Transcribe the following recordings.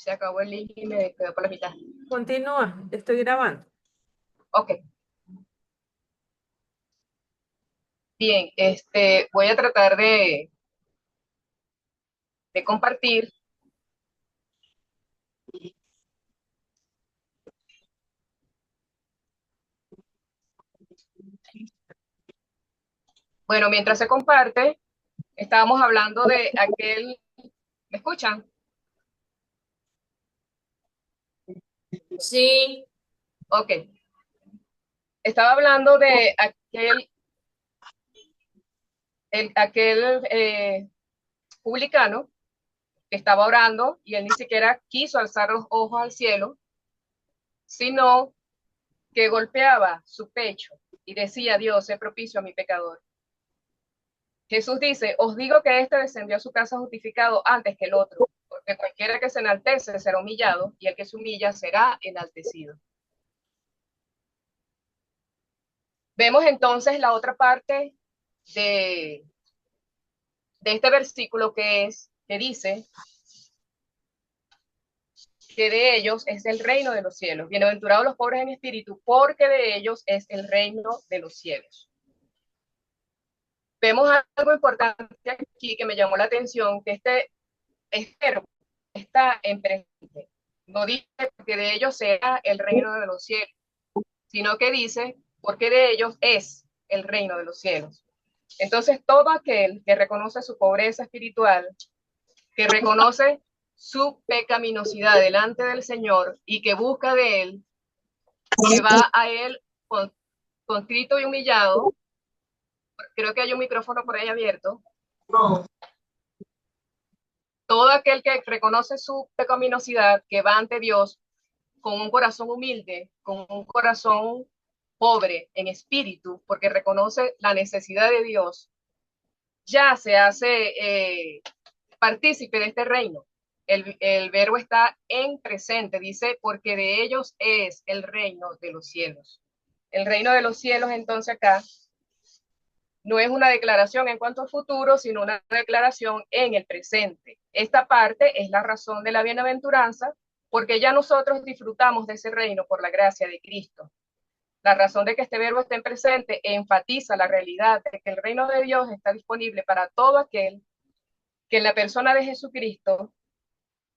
Se acabó el link y me quedó por la mitad. Continúa, estoy grabando. Ok, bien, voy a tratar de compartir. Bueno, mientras se comparte, estábamos hablando de aquel, ¿me escuchan? Sí. Ok, estaba hablando de aquel publicano que estaba orando y él ni siquiera quiso alzar los ojos al cielo, sino que golpeaba su pecho y decía: Dios, sé propicio a mi pecador. Jesús dice: os digo que este descendió a su casa justificado antes que el otro, porque cualquiera que se enaltece será humillado, y el que se humilla será enaltecido. Vemos entonces la otra parte de, de este versículo, que dice que de ellos es el reino de los cielos. Bienaventurados los pobres en espíritu, porque de ellos es el reino de los cielos. Vemos algo importante aquí que me llamó la atención, que este verbo está en presente. No dice que de ellos sea el reino de los cielos, sino que dice porque de ellos es el reino de los cielos. Entonces, todo aquel que reconoce su pobreza espiritual, que reconoce su pecaminosidad delante del Señor y que busca de Él, que va a Él contrito y humillado, creo que hay un micrófono por ahí abierto, todo aquel que reconoce su pecaminosidad, que va ante Dios con un corazón humilde, con un corazón pobre en espíritu, porque reconoce la necesidad de Dios, ya se hace partícipe de este reino. El verbo está en presente, dice, porque de ellos es el reino de los cielos. El reino de los cielos, entonces acá, no es una declaración en cuanto al futuro, sino una declaración en el presente. Esta parte es la razón de la bienaventuranza, porque ya nosotros disfrutamos de ese reino por la gracia de Cristo. La razón de que este verbo esté en presente enfatiza la realidad de que el reino de Dios está disponible para todo aquel que en la persona de Jesucristo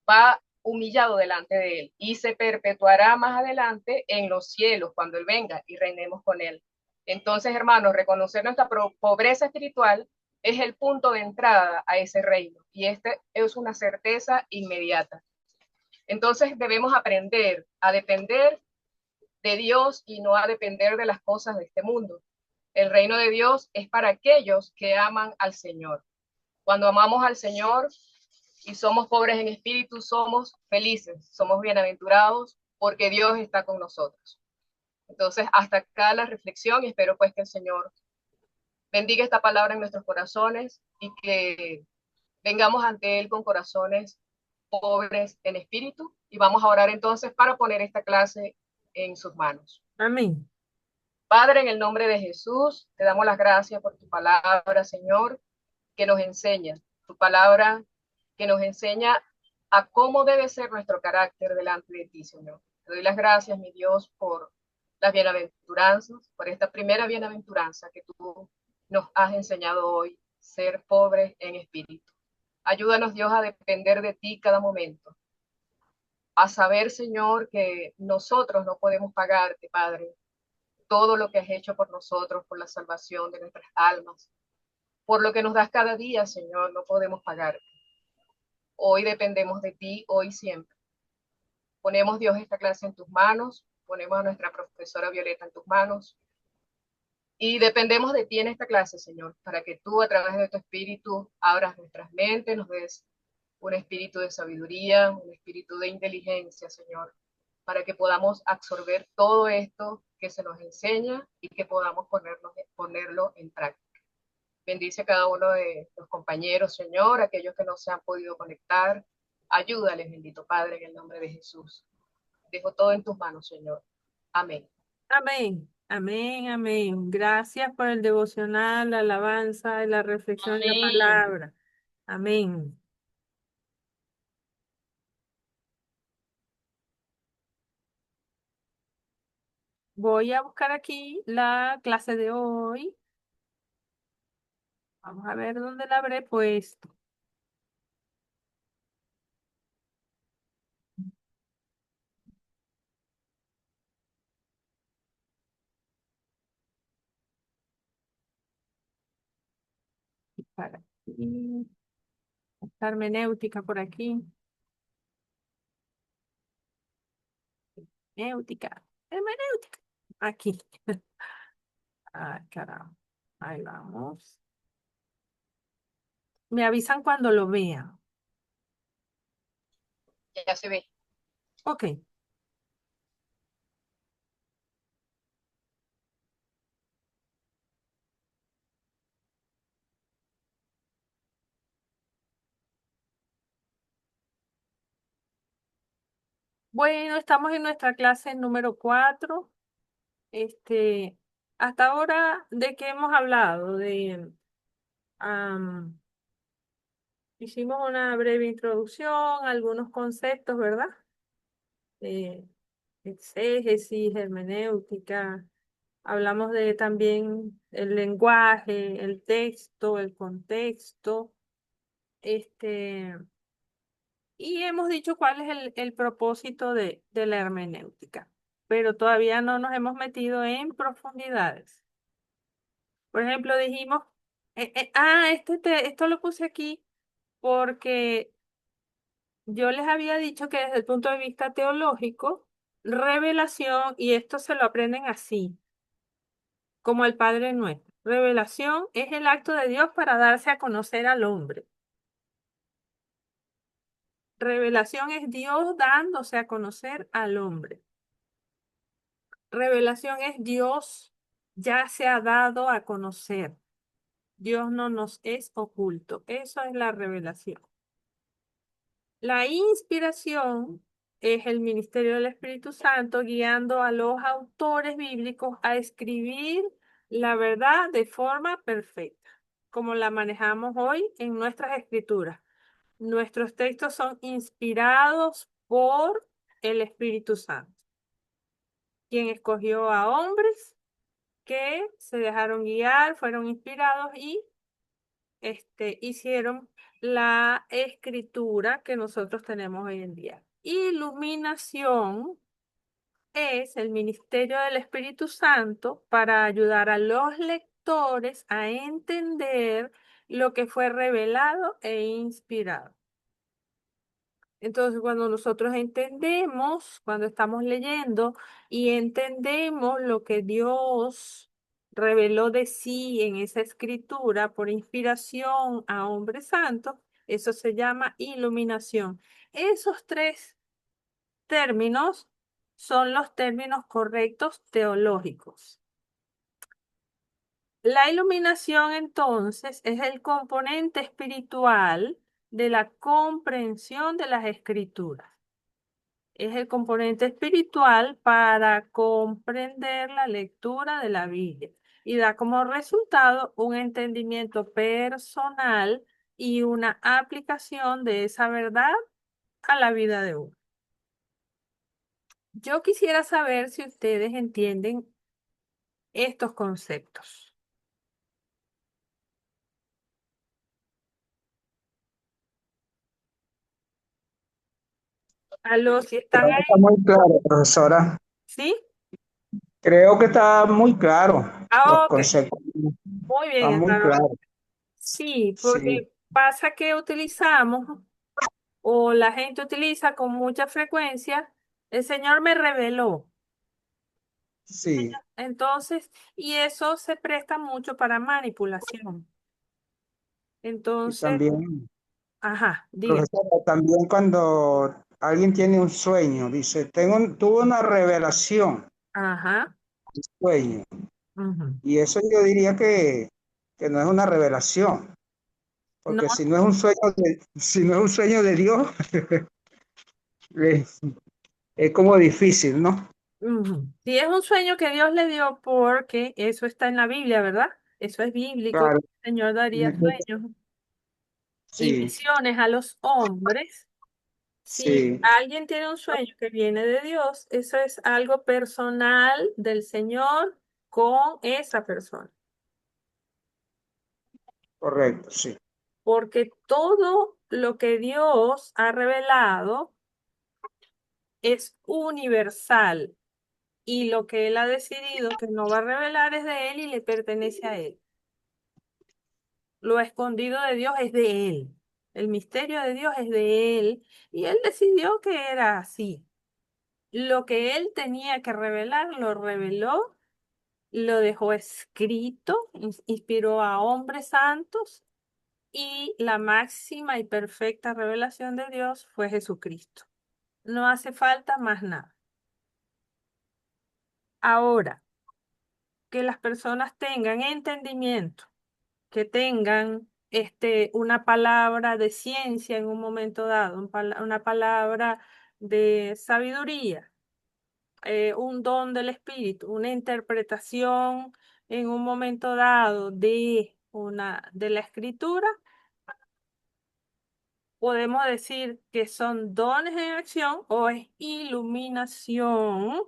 va humillado delante de él y se perpetuará más adelante en los cielos cuando él venga y reinemos con él. Entonces, hermanos, reconocer nuestra pobreza espiritual es el punto de entrada a ese reino, y este es una certeza inmediata. Entonces debemos aprender a depender de Dios y no a depender de las cosas de este mundo. El reino de Dios es para aquellos que aman al Señor. Cuando amamos al Señor y somos pobres en espíritu, somos felices, somos bienaventurados, porque Dios está con nosotros. Entonces, hasta acá la reflexión, y espero pues que el Señor bendiga esta palabra en nuestros corazones y que vengamos ante Él con corazones pobres en espíritu, y vamos a orar entonces para poner esta clase en sus manos. Amén. Padre, en el nombre de Jesús, te damos las gracias por tu palabra, Señor, que nos enseña, tu palabra que nos enseña a cómo debe ser nuestro carácter delante de ti, Señor. Te doy las gracias, mi Dios, por las bienaventuranzas, por esta primera bienaventuranza que tú nos has enseñado hoy, ser pobres en espíritu. Ayúdanos, Dios, a depender de ti cada momento, a saber, Señor, que nosotros no podemos pagarte, Padre, todo lo que has hecho por nosotros, por la salvación de nuestras almas, por lo que nos das cada día, Señor, no podemos pagarte. Hoy dependemos de ti, hoy y siempre. Ponemos, Dios, esta clase en tus manos, ponemos a nuestra profesora Violeta en tus manos y dependemos de ti en esta clase, Señor, para que tú a través de tu espíritu abras nuestras mentes, nos des un espíritu de sabiduría, un espíritu de inteligencia, Señor, para que podamos absorber todo esto que se nos enseña y que podamos ponerlo en práctica. Bendice a cada uno de los compañeros, Señor, aquellos que no se han podido conectar. Ayúdales, bendito Padre, en el nombre de Jesús. Dejo todo en tus manos, Señor. Amén. Amén. Amén. Amén. Gracias por el devocional, la alabanza y la reflexión de la Amén. palabra. Amén. Voy a buscar aquí la clase de hoy. Vamos a ver dónde la habré puesto. Para aquí. Hermenéutica por aquí. Hermenéutica. Hermenéutica. Aquí. Ah, caramba. Ahí vamos. Me avisan cuando lo vean. Ya se ve. Ok. Bueno, estamos en nuestra clase número 4. Este, hasta ahora, ¿de qué hemos hablado? Am, hicimos una breve introducción, algunos conceptos, ¿verdad? Eh, Exégesis, hermenéutica. Hablamos de también el lenguaje, el texto, el contexto. Este, y hemos dicho cuál es el propósito de la hermenéutica, pero todavía no nos hemos metido en profundidades. Por ejemplo, dijimos, esto lo puse aquí porque yo les había dicho que desde el punto de vista teológico, revelación, y esto se lo aprenden así, como el Padre Nuestro. Revelación es el acto de Dios para darse a conocer al hombre. Revelación es Dios dándose a conocer al hombre. Revelación es Dios ya se ha dado a conocer. Dios no nos es oculto. Eso es la revelación. La inspiración es el ministerio del Espíritu Santo guiando a los autores bíblicos a escribir la verdad de forma perfecta, como la manejamos hoy en nuestras escrituras. Nuestros textos son inspirados por el Espíritu Santo, quien escogió a hombres que se dejaron guiar, fueron inspirados y hicieron la escritura que nosotros tenemos hoy en día. Iluminación es el ministerio del Espíritu Santo para ayudar a los lectores a entender lo que fue revelado e inspirado. Entonces, cuando nosotros entendemos, cuando estamos leyendo y entendemos lo que Dios reveló de sí en esa escritura por inspiración a hombres santos, eso se llama iluminación. Esos tres términos son los términos correctos teológicos. La iluminación, entonces, es el componente espiritual de la comprensión de las escrituras. Es el componente espiritual para comprender la lectura de la Biblia y da como resultado un entendimiento personal y una aplicación de esa verdad a la vida de uno. Yo quisiera saber si ustedes entienden estos conceptos. Aló, si están Creo que está ahí, muy claro, profesora. ¿sí? Creo que está muy claro. Los Ah, ok, conceptos muy bien, están muy hermano. claros. Sí, Sí, porque pasa que utilizamos o la gente utiliza con mucha frecuencia, el Señor me reveló. sí. Entonces, y eso se presta mucho para manipulación. Y Entonces, también, ajá, diga. profesora, también cuando alguien tiene un sueño, dice, tuve una revelación, Ajá. sueño. Ujú. Y eso yo diría que no es una revelación, No, porque si no es un sueño si no es un sueño de Dios, es, es como difícil, ¿no? ujú. Sí, es un sueño que Dios le dio porque eso está en la Biblia, ¿verdad? Eso es bíblico. El Claro, Señor daría sueños y sí, visiones a los hombres Si Sí, alguien tiene un sueño que viene de Dios, eso es algo personal del Señor con esa persona, correcto, sí. porque todo lo que Dios ha revelado es universal y lo que Él ha decidido que no va a revelar es de Él y le pertenece a Él. Lo escondido de Dios es de Él. El misterio de Dios es de Él y Él decidió que era así. Lo que Él tenía que revelar, lo reveló, lo dejó escrito, inspiró a hombres santos y la máxima y perfecta revelación de Dios fue Jesucristo. No hace falta más nada. Ahora, que las personas tengan entendimiento, que tengan una palabra de ciencia en un momento dado, una palabra de sabiduría, un don del espíritu, una interpretación en un momento dado de la escritura, podemos decir que son dones en acción o es iluminación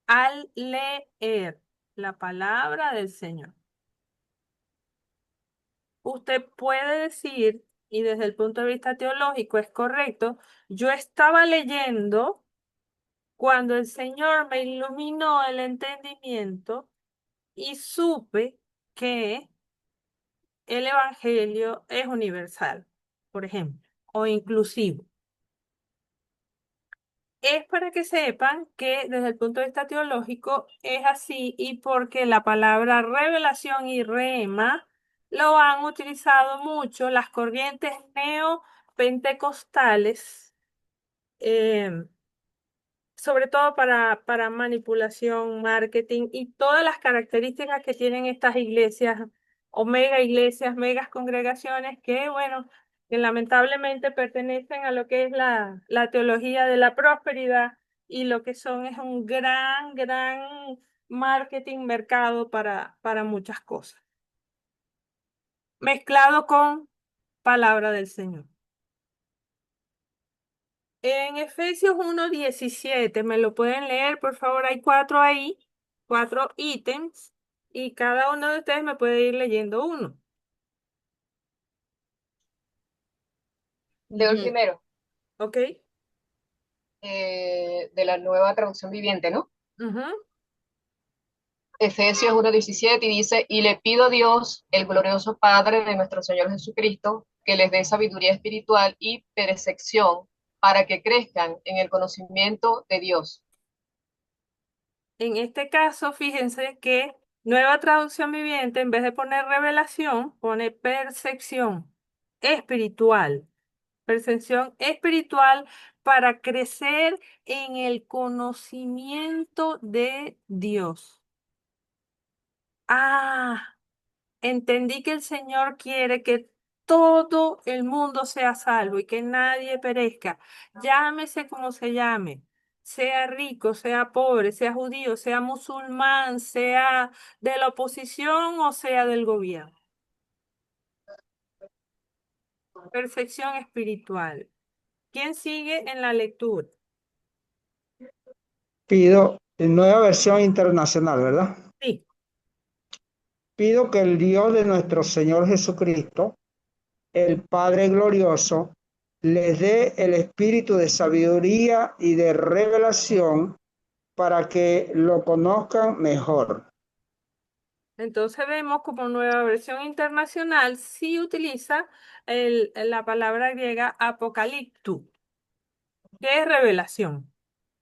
al leer la palabra del Señor. Usted puede decir, y desde el punto de vista teológico es correcto, yo estaba leyendo cuando el Señor me iluminó el entendimiento y supe que el Evangelio es universal, por ejemplo, o inclusivo. Es para que sepan que desde el punto de vista teológico es así y porque la palabra revelación y rema lo han utilizado mucho las corrientes neopentecostales, eh, sobre todo para manipulación, marketing y todas las características que tienen estas iglesias o mega iglesias, megas congregaciones que, bueno, que lamentablemente pertenecen a lo que es la teología de la prosperidad y lo que son es un gran marketing, mercado para muchas cosas, mezclado con palabra del Señor. En Efesios 1:17, ¿me lo pueden leer? Por favor, hay cuatro ahí, cuatro ítems, y cada uno de ustedes me puede ir leyendo uno. Leo el Ujú. primero, ¿Ok? de la nueva traducción viviente, ¿no? Ujú. Efesios 1:17 y dice, y le pido a Dios, el glorioso Padre de nuestro Señor Jesucristo, que les dé sabiduría espiritual y percepción para que crezcan en el conocimiento de Dios. En este caso, fíjense que nueva traducción viviente, en vez de poner revelación, pone percepción espiritual. Percepción espiritual para crecer en el conocimiento de Dios. Ah, entendí que el Señor quiere que todo el mundo sea salvo y que nadie perezca. Llámese como se llame, sea rico, sea pobre, sea judío, sea musulmán, sea de la oposición o sea del gobierno. Perfección espiritual. ¿Quién sigue en la lectura? Pido en nueva versión internacional, ¿verdad? Sí. Pido que el Dios de nuestro Señor Jesucristo, el Padre glorioso, les dé el espíritu de sabiduría y de revelación para que lo conozcan mejor. Entonces vemos como nueva versión internacional sí utiliza la palabra griega apocaliptu, que es revelación.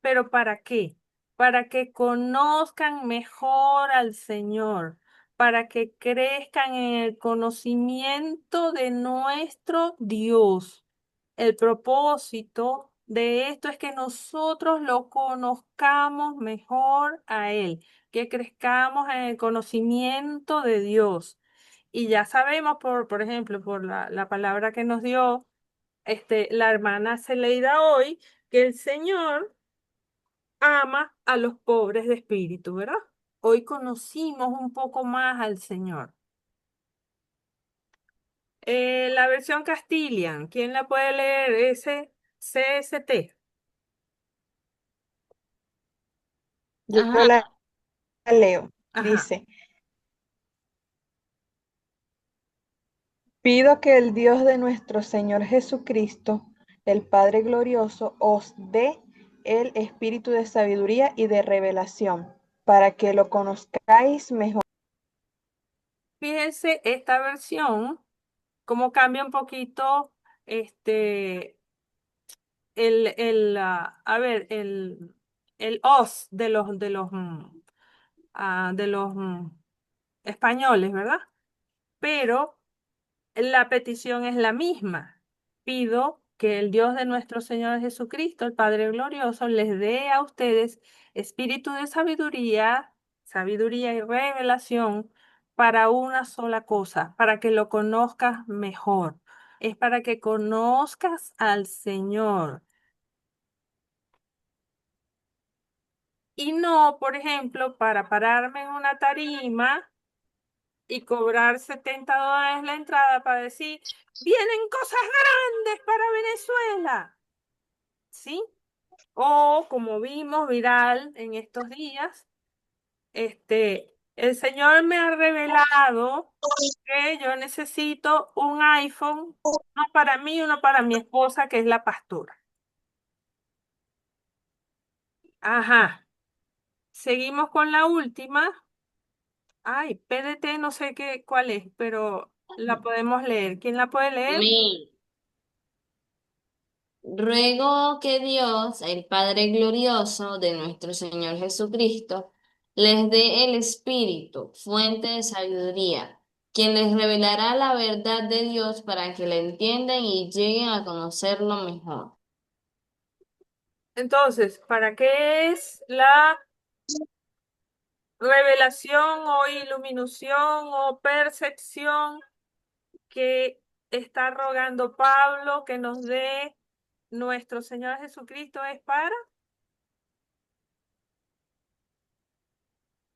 ¿Pero para qué? Para que conozcan mejor al Señor, para que crezcan en el conocimiento de nuestro Dios. El propósito de esto es que nosotros lo conozcamos mejor a Él, que crezcamos en el conocimiento de Dios. Y ya sabemos, por ejemplo, por la palabra que nos dio la hermana Celeida hoy, que el Señor ama a los pobres de espíritu, ¿verdad? Hoy conocimos un poco más al Señor. La versión Castilian, ¿quién la puede leer? Ese CST. Yo Ajá. la leo. Ajá. Dice, pido que el Dios de nuestro Señor Jesucristo, el Padre glorioso, os dé el espíritu de sabiduría y de revelación, para que lo conozcáis mejor. Fíjense esta versión, cómo cambia un poquito a ver, el os de los españoles, ¿verdad? Pero la petición es la misma. Pido que el Dios de nuestro Señor Jesucristo, el Padre Glorioso, les dé a ustedes espíritu de sabiduría, sabiduría y revelación para una sola cosa, para que lo conozcas mejor. Es para que conozcas al Señor. Y no, por ejemplo, para pararme en una tarima y cobrar $70 la entrada para decir, vienen cosas grandes para Venezuela. ¿Sí? O como vimos viral en estos días, el Señor me ha revelado que yo necesito un iPhone, uno para mí, uno para mi esposa, que es la pastora. Ajá. Seguimos con la última. Ay, PDT no sé qué, cuál es, pero la podemos leer. ¿Quién la puede leer? Amén. Ruego que Dios, el Padre glorioso de nuestro Señor Jesucristo, les dé el Espíritu, fuente de sabiduría, quien les revelará la verdad de Dios para que la entiendan y lleguen a conocerlo mejor. Entonces, ¿para qué es la revelación o iluminación o percepción que está rogando Pablo que nos dé nuestro Señor Jesucristo? Es para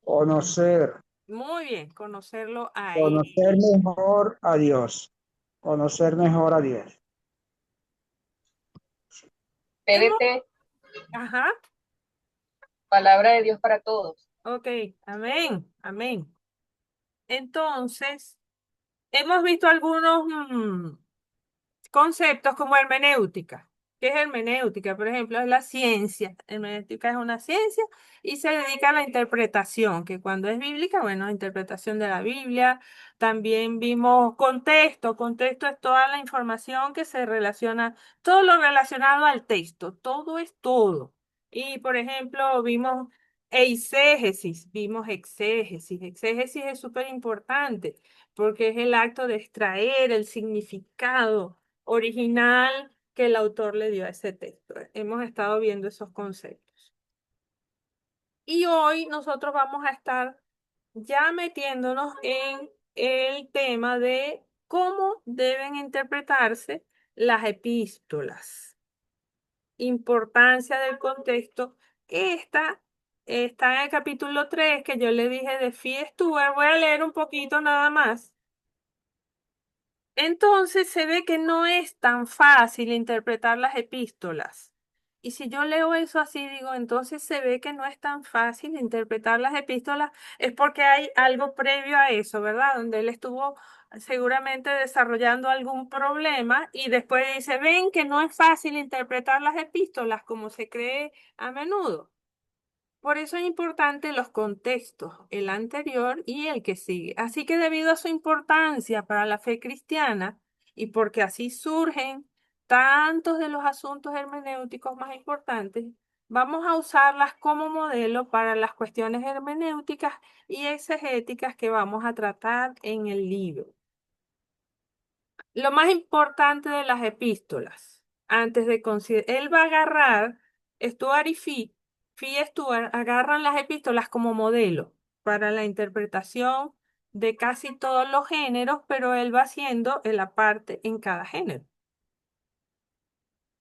Conocer, muy bien conocerlo a Él. conocer mejor a Dios, conocer mejor a Dios. Hemos- PDT, Ajá, palabra de Dios para todos. ok, amén, amén. Entonces, hemos visto algunos conceptos como hermenéutica. ¿Qué es hermenéutica? Por ejemplo, es la ciencia. Hermenéutica es una ciencia y se dedica a la interpretación, que cuando es bíblica, bueno, interpretación de la Biblia. También vimos contexto. Contexto es toda la información que se relaciona, todo lo relacionado al texto. Todo es todo. Y, por ejemplo, vimos eisegesis, vimos exégesis. Exégesis es súper importante porque es el acto de extraer el significado original que el autor le dio a ese texto. Hemos estado viendo esos conceptos. Y hoy nosotros vamos a estar ya metiéndonos en el tema de cómo deben interpretarse las epístolas. Importancia del contexto. Está en el capítulo 3 que yo le dije de Stuart. Voy a leer un poquito nada más. Entonces se ve que no es tan fácil interpretar las epístolas. Y si yo leo eso así, digo, entonces se ve que no es tan fácil interpretar las epístolas, es porque hay algo previo a eso, ¿verdad? Donde él estuvo seguramente desarrollando algún problema y después dice, ven que no es fácil interpretar las epístolas como se cree a menudo. Por eso es importante los contextos, el anterior y el que sigue. Así que debido a su importancia para la fe cristiana y porque así surgen tantos de los asuntos hermenéuticos más importantes, vamos a usarlas como modelo para las cuestiones hermenéuticas y exegéticas que vamos a tratar en el libro. Lo más importante de las epístolas, antes de considerar, él va a agarrar, Stuart y Fee y Stuart agarran las epístolas como modelo para la interpretación de casi todos los géneros, pero él va haciendo el aparte en cada género.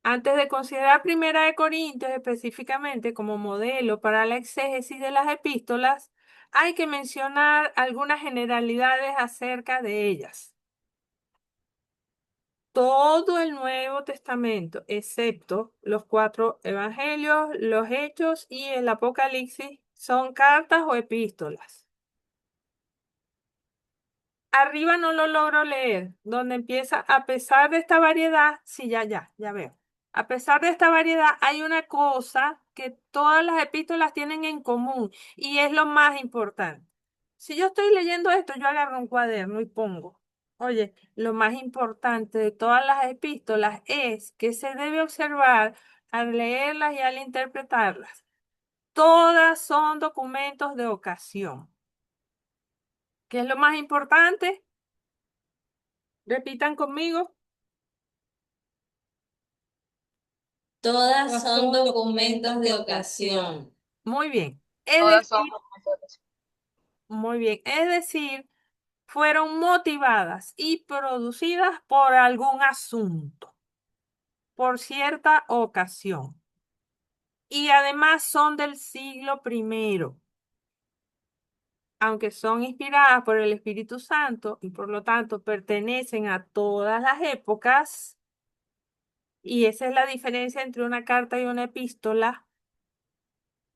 Antes de considerar Primera de Corintios específicamente como modelo para la exégesis de las epístolas, hay que mencionar algunas generalidades acerca de ellas. todo el Nuevo Testamento, excepto los 4 evangelios, los Hechos y el Apocalipsis, son cartas o epístolas. Arriba no lo logro leer, donde empieza, a pesar de esta variedad, sí, ya veo. A pesar de esta variedad, hay una cosa que todas las epístolas tienen en común y es lo más importante. Si yo estoy leyendo esto, yo agarro un cuaderno y pongo, oye, lo más importante de todas las epístolas es que se debe observar al leerlas y al interpretarlas. Todas son documentos de ocasión. ¿Qué es lo más importante? Repitan conmigo. Todas son documentos de ocasión. Muy bien. Es Todas son decir, muy bien. Es decir, fueron motivadas y producidas por algún asunto, por cierta ocasión. Y además son del siglo primero, aunque son inspiradas por el Espíritu Santo y por lo tanto pertenecen a todas las épocas. Y esa es la diferencia entre una carta y una epístola,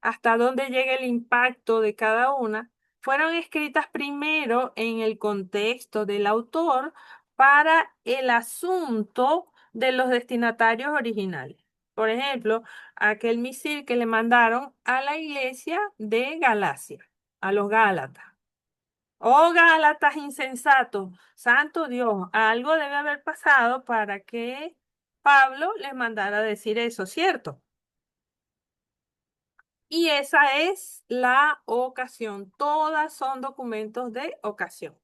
hasta dónde llega el impacto de cada una, fueron escritas primero en el contexto del autor para el asunto de los destinatarios originales. Por ejemplo, aquel misil que le mandaron a la iglesia de Galacia, a los Gálatas. Oh, Gálatas insensatos, santo Dios, algo debe haber pasado para que Pablo les mandara a decir eso, ¿cierto? Y esa es la ocasión. Todas son documentos de ocasión.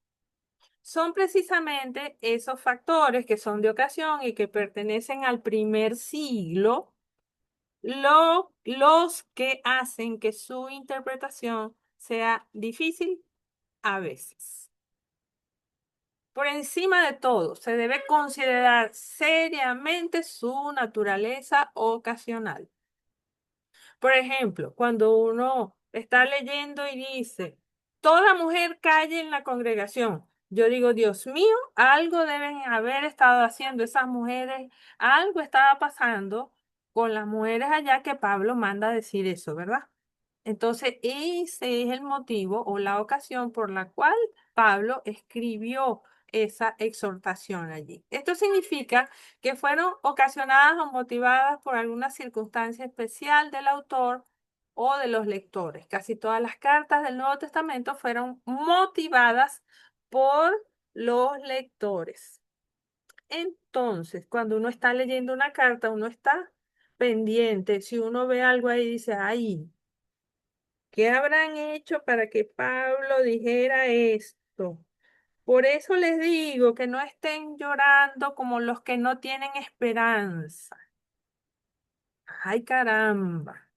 Son precisamente esos factores que son de ocasión y que pertenecen al primer siglo, los que hacen que su interpretación sea difícil a veces. Por encima de todo, se debe considerar seriamente su naturaleza ocasional. Por ejemplo, cuando uno está leyendo y dice, toda mujer calle en la congregación. Yo digo, Dios mío, algo deben haber estado haciendo esas mujeres, algo estaba pasando con las mujeres allá que Pablo manda a decir eso, ¿verdad? Entonces, ese es el motivo o la ocasión por la cual Pablo escribió esa exhortación allí. Esto significa que fueron ocasionadas o motivadas por alguna circunstancia especial del autor o de los lectores. Casi todas las cartas del Nuevo Testamento fueron motivadas por los lectores. Entonces, cuando uno está leyendo una carta, uno está pendiente. Si uno ve algo ahí, dice, ay, ¿qué habrán hecho para que Pablo dijera esto? Por eso les digo que no estén llorando como los que no tienen esperanza. Ay, caramba.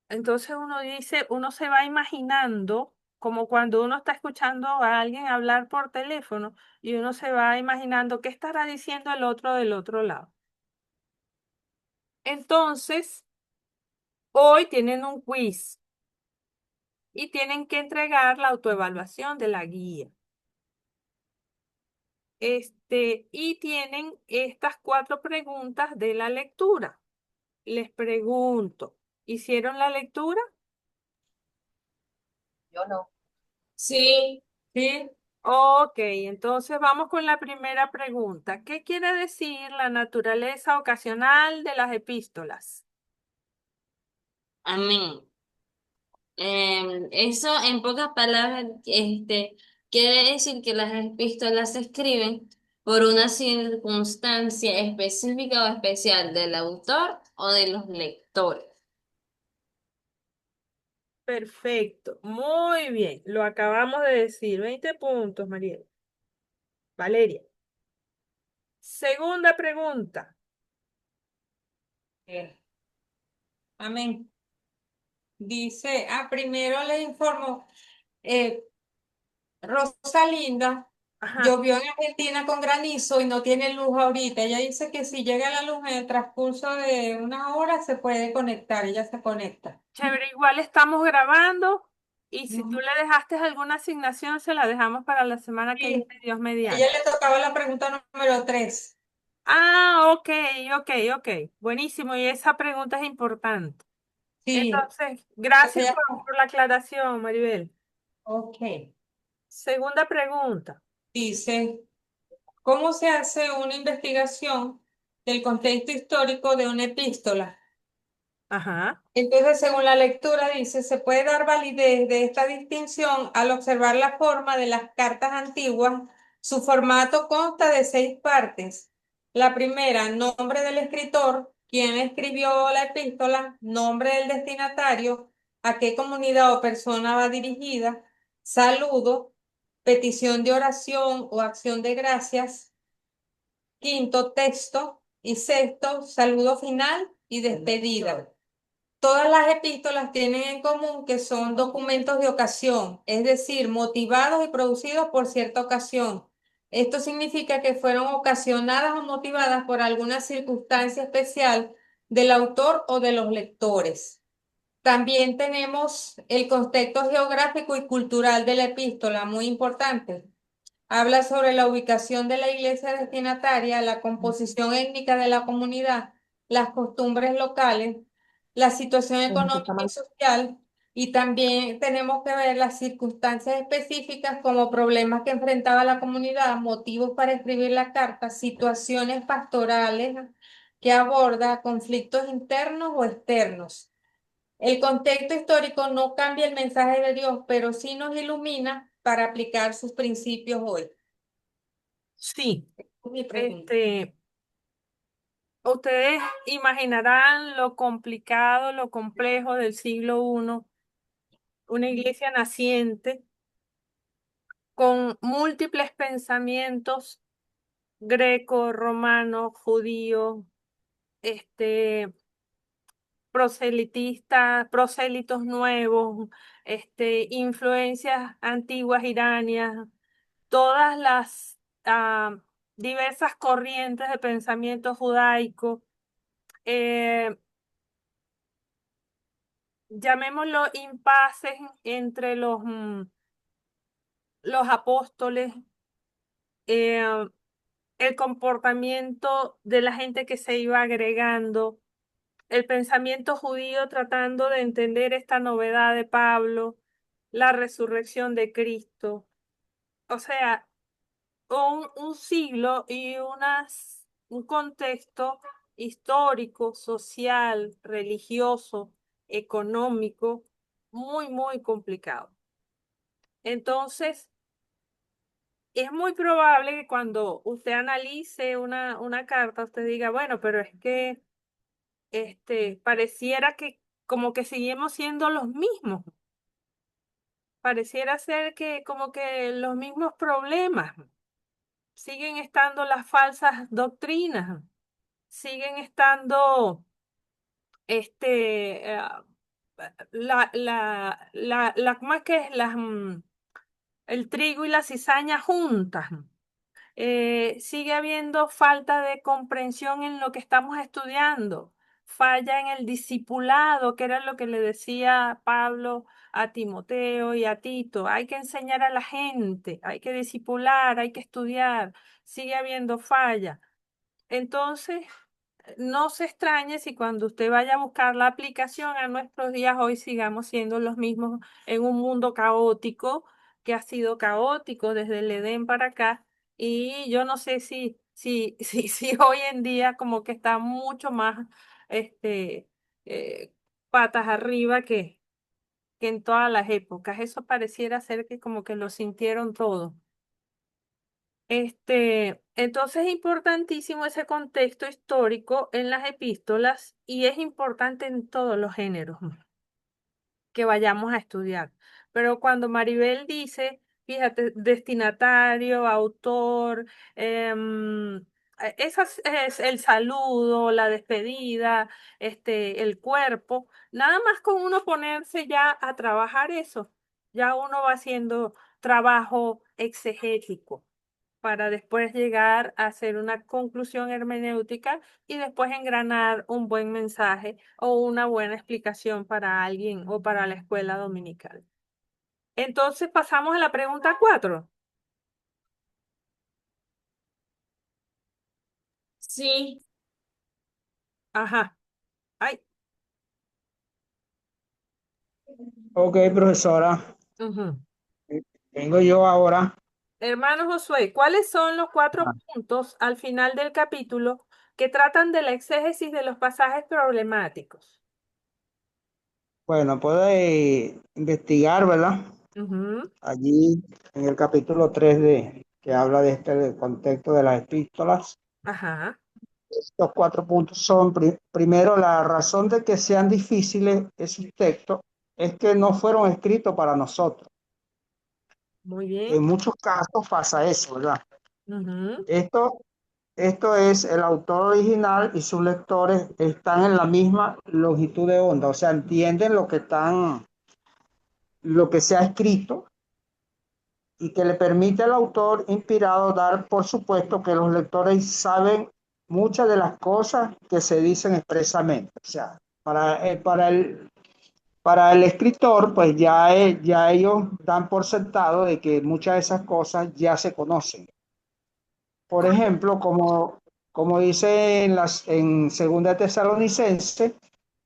Entonces uno dice, uno se va imaginando, como cuando uno está escuchando a alguien hablar por teléfono y uno se va imaginando qué estará diciendo el otro del otro lado. Entonces, hoy tienen un quiz y tienen que entregar la autoevaluación de la guía. Y tienen estas 4 preguntas de la lectura. Les pregunto, ¿hicieron la lectura? yo no. Sí, Sí. Ok, entonces vamos con la primera pregunta. ¿Qué quiere decir la naturaleza ocasional de las epístolas? amén. Eso en pocas palabras, quiere decir que las epístolas se escriben por una circunstancia específica o especial del autor o de los lectores. Perfecto, muy bien, lo acabamos de decir. 20 puntos, María. Valeria. Segunda pregunta. Amén. Dice, primero le informo, eh, Rosalinda Ajá, llovió en Argentina con granizo y no tiene luz ahorita. Ella dice que si llega la luz en el transcurso de una hora se puede conectar, ella se conecta. chévere, igual estamos grabando Y si tú le dejaste alguna asignación, se la dejamos para la semana que Sí, viene, Dios a mediante. ella le tocaba la pregunta número 3. Ah, ok, ok, ok. Buenísimo. Y esa pregunta es importante. Sí, Entonces, gracias aquella, por la aclaración, Maribel. ok. Segunda pregunta. Dice, ¿cómo se hace una investigación del contexto histórico de una epístola? Ajá. Entonces, según la lectura, dice, se puede dar validez de esta distinción al observar la forma de las cartas antiguas. Su formato consta de 6 partes. La primera, nombre del escritor, quién escribió la epístola, nombre del destinatario, a qué comunidad o persona va dirigida, saludo, petición de oración o acción de gracias, quinto, texto y sexto, saludo final y despedida. Todas las epístolas tienen en común que son documentos de ocasión, es decir, motivados y producidos por cierta ocasión. Esto significa que fueron ocasionadas o motivadas por alguna circunstancia especial del autor o de los lectores. También tenemos el contexto geográfico y cultural de la epístola, muy importante. Habla sobre la ubicación de la iglesia destinataria, la composición étnica de la comunidad, las costumbres locales, la situación económica y social, y también tenemos que ver las circunstancias específicas como problemas que enfrentaba la comunidad, motivos para escribir la carta, situaciones pastorales que aborda conflictos internos o externos. El contexto histórico no cambia el mensaje de Dios, pero sí nos ilumina para aplicar sus principios hoy. Sí. Mi pregunta. Ustedes imaginarán lo complicado, lo complejo del siglo I, una iglesia naciente con múltiples pensamientos greco, romano, judío, este, proselitistas, prosélitos nuevos, influencias antiguas iranias, todas las diversas corrientes de pensamiento judaico, eh, llamémoslo impases entre los apóstoles, eh, el comportamiento de la gente que se iba agregando, el pensamiento judío tratando de entender esta novedad de Pablo, la resurrección de Cristo. O sea, un siglo y un contexto histórico, social, religioso, económico, muy, muy complicado. Entonces, es muy probable que cuando usted analice una carta, usted diga, bueno, pero es que pareciera que como que seguimos siendo los mismos. Pareciera ser que como que los mismos problemas. Siguen estando las falsas doctrinas. Siguen estando este, ¿cómo es que es? El trigo y la cizaña juntas. Sigue habiendo falta de comprensión en lo que estamos estudiando, falla en el discipulado, que era lo que le decía Pablo a Timoteo y a Tito. Hay que enseñar a la gente, hay que discipular, hay que estudiar. Sigue habiendo falla. Entonces, no se extrañe si cuando usted vaya a buscar la aplicación a nuestros días hoy sigamos siendo los mismos en un mundo caótico que ha sido caótico desde el Edén para acá. Y yo no sé si hoy en día como que está mucho más este, eh, patas arriba que en todas las épocas. Eso pareciera ser que como que lo sintieron todo. Entonces es importantísimo ese contexto histórico en las epístolas y es importante en todos los géneros que vayamos a estudiar. Pero cuando Maribel dice, fíjate, destinatario, autor, esas es el saludo, la despedida, el cuerpo, nada más con uno ponerse ya a trabajar eso, ya uno va haciendo trabajo exegético para después llegar a hacer una conclusión hermenéutica y después engranar un buen mensaje o una buena explicación para alguien o para la escuela dominical. Entonces pasamos a la pregunta 4. Sí, Ajá. Ay. Ok, profesora, Ujú. vengo yo ahora. Hermano Josué, ¿cuáles son los 4 puntos al final del capítulo que tratan de la exégesis de los pasajes problemáticos? Bueno, puede investigar, ¿verdad? Ujú. Allí en el capítulo 3 que habla de del contexto de las epístolas. Ajá. Estos 4 puntos son, primero, la razón de que sean difíciles esos textos es que no fueron escritos para nosotros. Muy bien. En muchos casos pasa eso, ¿verdad? Ujú. Esto, esto es, el autor original y sus lectores están en la misma longitud de onda, o sea, entienden lo que se ha escrito y que le permite al autor inspirado dar por supuesto que los lectores saben muchas de las cosas que se dicen expresamente. O sea, para el escritor, pues ya ellos dan por sentado de que muchas de esas cosas ya se conocen. Por ejemplo, como dice en Segunda Tesalonicense,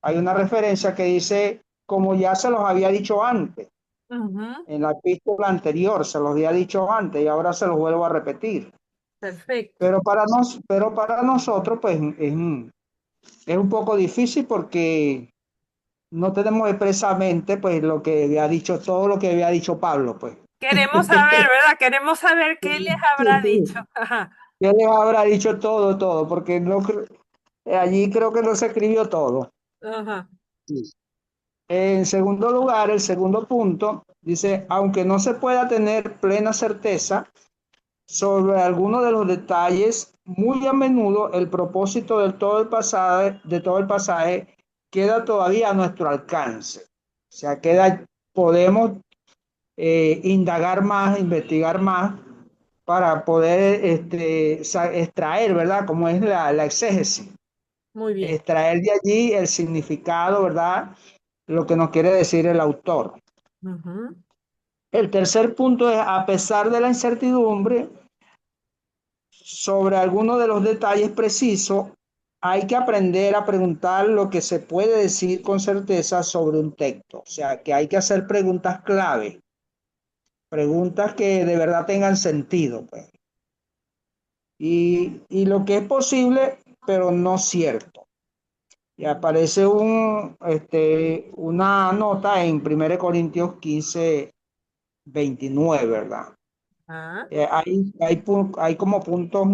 hay una referencia que dice, como ya se los había dicho antes. Ujú. En la epístola anterior se los había dicho antes y ahora se los vuelvo a repetir. Perfecto. Pero para nosotros, pues es un poco difícil porque no tenemos expresamente, pues, lo que había dicho, todo lo que había dicho Pablo, pues. Queremos saber, ¿verdad? Queremos saber qué les habrá dicho. Ajá. ¿Qué les habrá dicho todo? Porque allí creo que no se escribió todo. Ajá. En segundo lugar, el segundo punto dice, aunque no se pueda tener plena certeza sobre algunos de los detalles, muy a menudo el propósito de todo el pasaje queda todavía a nuestro alcance. O sea, podemos indagar más, investigar más para poder extraer, ¿verdad? Como es la exégesis, Muy bien. extraer de allí el significado, ¿verdad? Lo que nos quiere decir el autor. Ujú. El tercer punto es, a pesar de la incertidumbre sobre algunos de los detalles precisos, hay que aprender a preguntar lo que se puede decir con certeza sobre un texto. O sea, que hay que hacer preguntas clave, preguntas que de verdad tengan sentido, pues. Y lo que es posible, pero no cierto. Y aparece una nota en 1 Corintios 15, 29, ¿verdad? Ah, Hay como puntos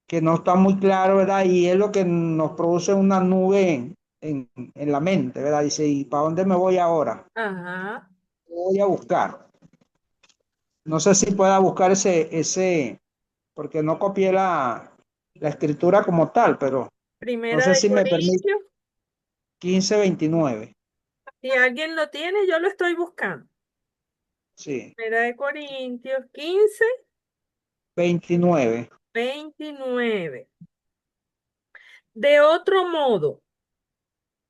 que no está muy claro, ¿verdad? Y es lo que nos produce una nube en la mente, ¿verdad? Dice, ¿y para dónde me voy ahora? ajá. ¿Qué voy a buscar? No sé si pueda buscar porque no copié la escritura como tal, pero no Primera sé de si me permite. Corintios. 15, 29, Si alguien lo tiene, yo lo estoy buscando. sí, Primera de Corintios 15, 29. 29. De otro modo,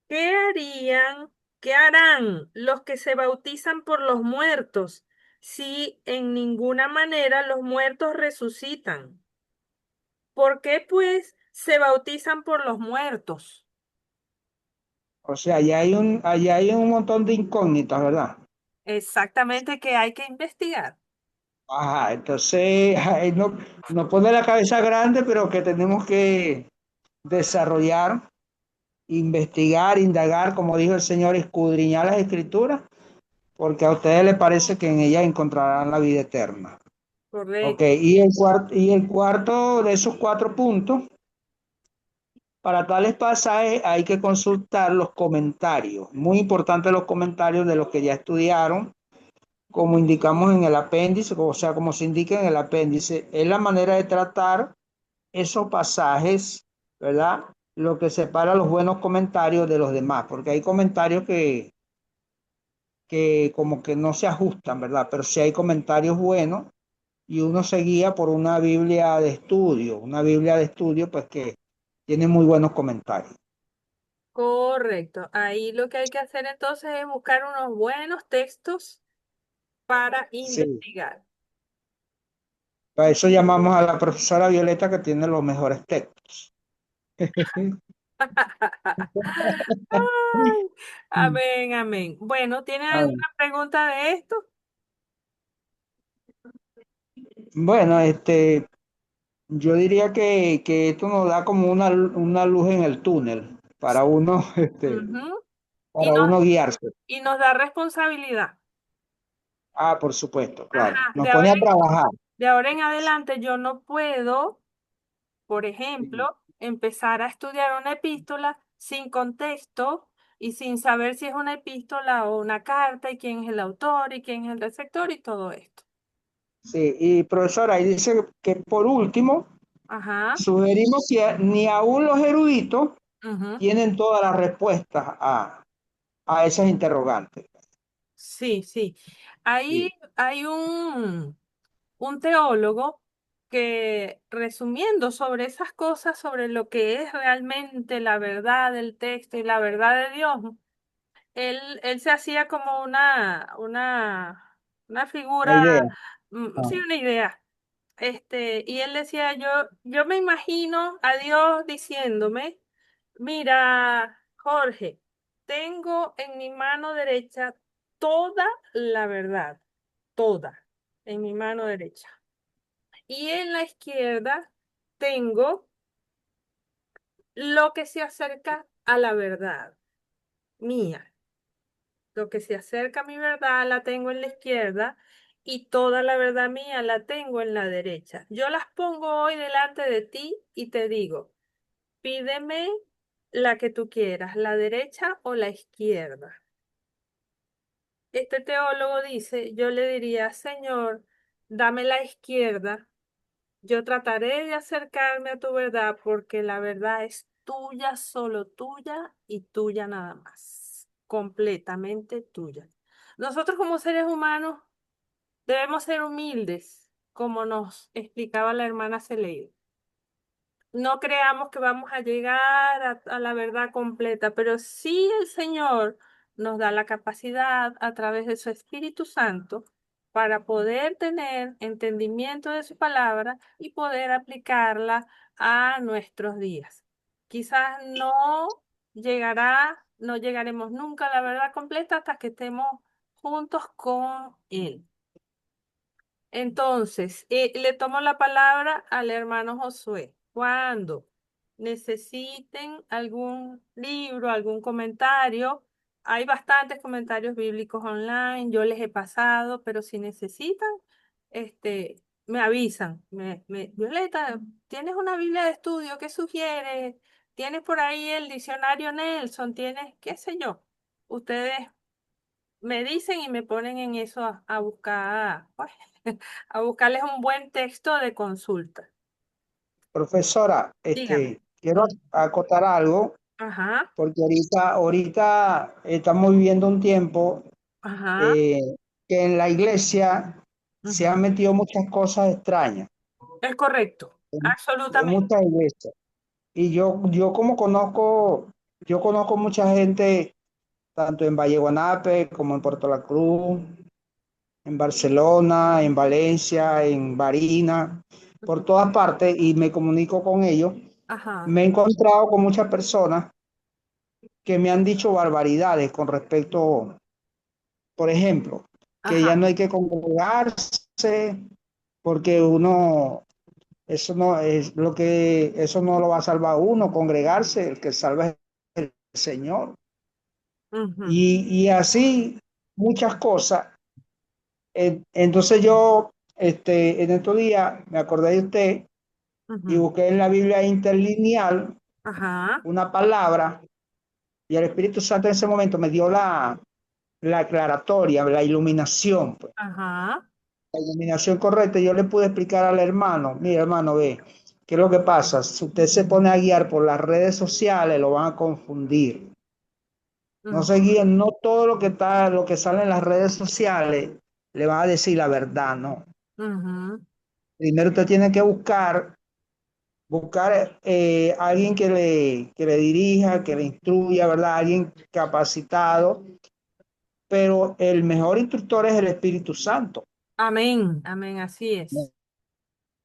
¿qué harían, qué harán los que se bautizan por los muertos si en ninguna manera los muertos resucitan? ¿Por qué pues se bautizan por los muertos? O sea, allá hay un montón de incógnitas, ¿verdad? Exactamente, que hay que investigar. Ajá, entonces ahí no pone la cabeza grande, pero que tenemos que desarrollar, investigar, indagar, como dijo el Señor, escudriñar las escrituras, porque a ustedes les parece que en ellas encontrarán la vida eterna. Ok, Correcto. y el cuarto de esos 4 puntos, para tales pasajes hay que consultar los comentarios. Muy importante los comentarios de los que ya estudiaron, como indicamos en el apéndice, o sea, como se indica en el apéndice, es la manera de tratar esos pasajes, ¿verdad? Lo que separa los buenos comentarios de los demás, porque hay comentarios que como que no se ajustan, ¿verdad? Pero sí hay comentarios buenos y uno se guía por una Biblia de estudio, pues que tiene muy buenos comentarios. Correcto. Ahí lo que hay que hacer entonces es buscar unos buenos textos para Sí, investigar. para eso llamamos a la profesora Violeta que tiene los mejores textos. Ay, amén, amén. Bueno, ¿tienen Ah, alguna pregunta de esto? bueno, yo diría que esto nos da como una luz en el túnel para uno, Ujú. Y para nos, uno guiarse. y nos da responsabilidad. Ah, por supuesto, claro. Ajá, Nos pone a trabajar. de ahora en adelante yo no puedo, por ejemplo, empezar a estudiar una epístola sin contexto y sin saber si es una epístola o una carta y quién es el autor y quién es el receptor y todo esto. Sí, y profesora, ahí dice que por último, Ajá. sugerimos que ni aún los eruditos Ujú. tienen todas las respuestas a esas interrogantes. Sí, sí. Ahí Sí, hay un teólogo que, resumiendo sobre esas cosas, sobre lo que es realmente la verdad del texto y la verdad de Dios, él se hacía como una la figura, idea. Ah, sí, una idea. Y él decía, yo me imagino a Dios diciéndome, mira, Jorge, tengo en mi mano derecha toda la verdad, toda, en mi mano derecha. Y en la izquierda tengo lo que se acerca a la verdad mía. Lo que se acerca a mi verdad la tengo en la izquierda y toda la verdad mía la tengo en la derecha. Yo las pongo hoy delante de ti y te digo, pídeme la que tú quieras, la derecha o la izquierda. Este teólogo dice, yo le diría, Señor, dame la izquierda. Yo trataré de acercarme a tu verdad porque la verdad es tuya, solo tuya y tuya nada más, completamente tuya. Nosotros como seres humanos debemos ser humildes, como nos explicaba la hermana Celeide. No creamos que vamos a llegar a la verdad completa, pero sí el Señor nos da la capacidad a través de su Espíritu Santo para poder tener entendimiento de su palabra y poder aplicarla a nuestros días. Quizás no llegaremos nunca a la verdad completa hasta que estemos juntos con Él. Entonces, le tomo la palabra al hermano Josué. Cuando necesiten algún libro, algún comentario, hay bastantes comentarios bíblicos online, yo les he pasado, pero si necesitan, me avisan. Violeta, ¿tienes una Biblia de estudio? ¿Qué sugieres? ¿Tienes por ahí el diccionario Nelson? ¿Tienes, qué sé yo? Ustedes me dicen y me ponen en eso a buscar, pues, a buscarles un buen texto de consulta. profesora, Dígame. quiero acotar algo, Ajá, porque ahorita estamos viviendo un tiempo ajá, eh, que en la iglesia se ujú. han metido muchas cosas extrañas, Es correcto, en absolutamente. muchas iglesias. Y yo como yo conozco mucha gente, tanto en Valle Guanape como en Puerto La Cruz, en Barcelona, en Valencia, en Barina, por todas partes, y me comunico con ellos. Ajá, Me he encontrado con muchas personas que me han dicho barbaridades con respecto, por ejemplo, que ya ajá, no hay que congregarse porque eso no es eso no lo va a salvar a uno, congregarse, el que salva es el Señor. ujú, Y así muchas cosas. Entonces yo, en estos días me acordé de usted y ujú, busqué en la Biblia interlineal ajá, una palabra y el Espíritu Santo en ese momento me dio la aclaratoria, la iluminación, pues, ajá, la iluminación correcta. Yo le pude explicar al hermano, mira hermano, ve, ¿qué es lo que pasa? Si usted se pone a guiar por las redes sociales, lo van a confundir. No ujú, se guíen, no todo lo que sale en las redes sociales le va a decir la verdad, no. ujú, Primero usted tiene que buscar alguien que le dirija, que le instruya, ¿verdad? Alguien capacitado pero el mejor instructor es el Espíritu Santo. Amén, amén, así es.